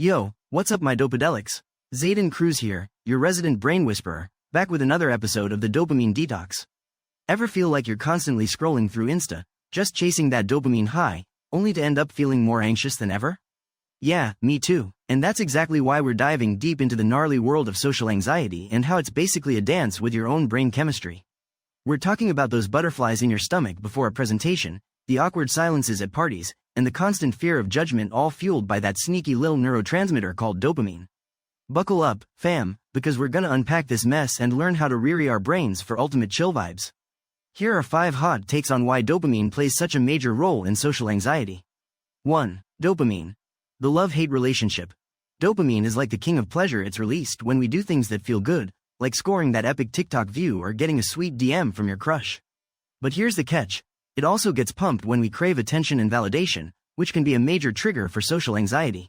Yo, what's up my dopadelics? Zayden Cruz here, your resident brain whisperer, back with another episode of the Dopamine Detox. Ever feel like you're constantly scrolling through Insta, just chasing that dopamine high, only to end up feeling more anxious than ever? Yeah, me too, and that's exactly why we're diving deep into the gnarly world of social anxiety and how it's basically a dance with your own brain chemistry. We're talking about those butterflies in your stomach before a presentation, the awkward silences at parties, and the constant fear of judgment, all fueled by that sneaky little neurotransmitter called dopamine. Buckle up, fam, because we're gonna unpack this mess and learn how to rewire our brains for ultimate chill vibes. Here are 5 hot takes on why dopamine plays such a major role in social anxiety. 1. Dopamine. The love-hate relationship. Dopamine is like the king of pleasure. It's released when we do things that feel good, like scoring that epic TikTok view or getting a sweet DM from your crush. But here's the catch. It also gets pumped when we crave attention and validation, which can be a major trigger for social anxiety.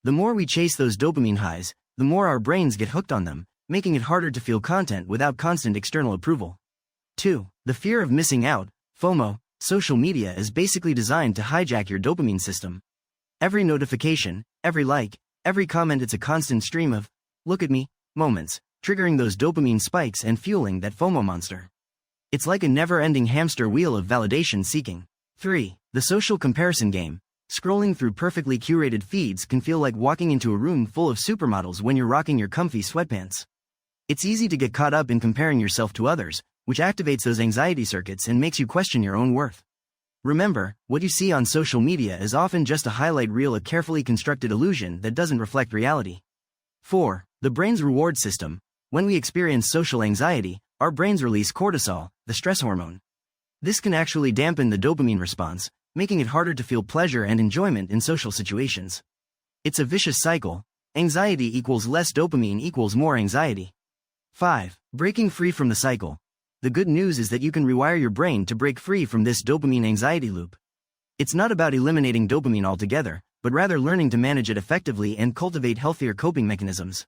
The more we chase those dopamine highs, the more our brains get hooked on them, making it harder to feel content without constant external approval. 2. The fear of missing out, FOMO. Social media is basically designed to hijack your dopamine system. Every notification, every like, every comment, it's a constant stream of, look at me, moments, triggering those dopamine spikes and fueling that FOMO monster. It's like a never-ending hamster wheel of validation seeking. 3. The social comparison game. Scrolling through perfectly curated feeds can feel like walking into a room full of supermodels when you're rocking your comfy sweatpants. It's easy to get caught up in comparing yourself to others, which activates those anxiety circuits and makes you question your own worth. Remember, what you see on social media is often just a highlight reel, a carefully constructed illusion that doesn't reflect reality. 4. The brain's reward system. When we experience social anxiety, our brains release cortisol, the stress hormone. This can actually dampen the dopamine response, making it harder to feel pleasure and enjoyment in social situations. It's a vicious cycle. Anxiety equals less dopamine equals more anxiety. 5. Breaking free from the cycle. The good news is that you can rewire your brain to break free from this dopamine anxiety loop. It's not about eliminating dopamine altogether, but rather learning to manage it effectively and cultivate healthier coping mechanisms.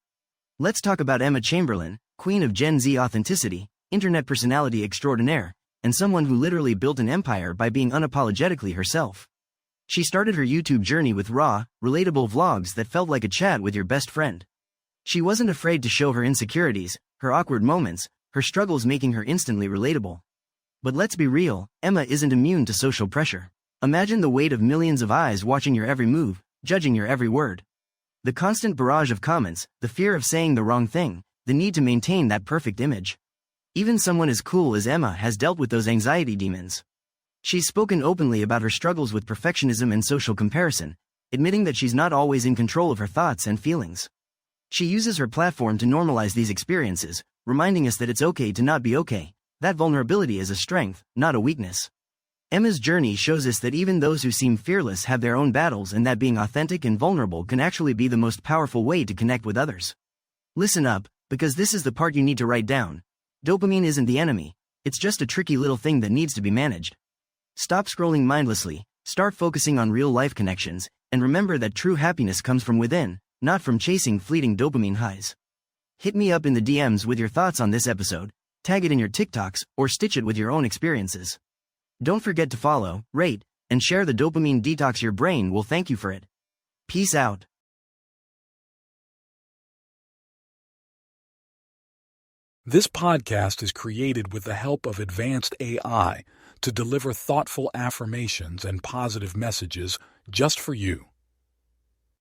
Let's talk about Emma Chamberlain, queen of Gen Z authenticity, internet personality extraordinaire, and someone who literally built an empire by being unapologetically herself. She started her YouTube journey with raw, relatable vlogs that felt like a chat with your best friend. She wasn't afraid to show her insecurities, her awkward moments, her struggles, making her instantly relatable. But let's be real, Emma isn't immune to social pressure. Imagine the weight of millions of eyes watching your every move, judging your every word. The constant barrage of comments, the fear of saying the wrong thing, the need to maintain that perfect image. Even someone as cool as Emma has dealt with those anxiety demons. She's spoken openly about her struggles with perfectionism and social comparison, admitting that she's not always in control of her thoughts and feelings. She uses her platform to normalize these experiences, reminding us that it's okay to not be okay, that vulnerability is a strength, not a weakness. Emma's journey shows us that even those who seem fearless have their own battles, and that being authentic and vulnerable can actually be the most powerful way to connect with others. Listen up, because this is the part you need to write down. Dopamine isn't the enemy, it's just a tricky little thing that needs to be managed. Stop scrolling mindlessly, start focusing on real-life connections, and remember that true happiness comes from within, not from chasing fleeting dopamine highs. Hit me up in the DMs with your thoughts on this episode, tag it in your TikToks, or stitch it with your own experiences. Don't forget to follow, rate, and share the Dopamine Detox. Your brain will thank you for it. Peace out. This podcast is created with the help of advanced AI to deliver thoughtful affirmations and positive messages just for you.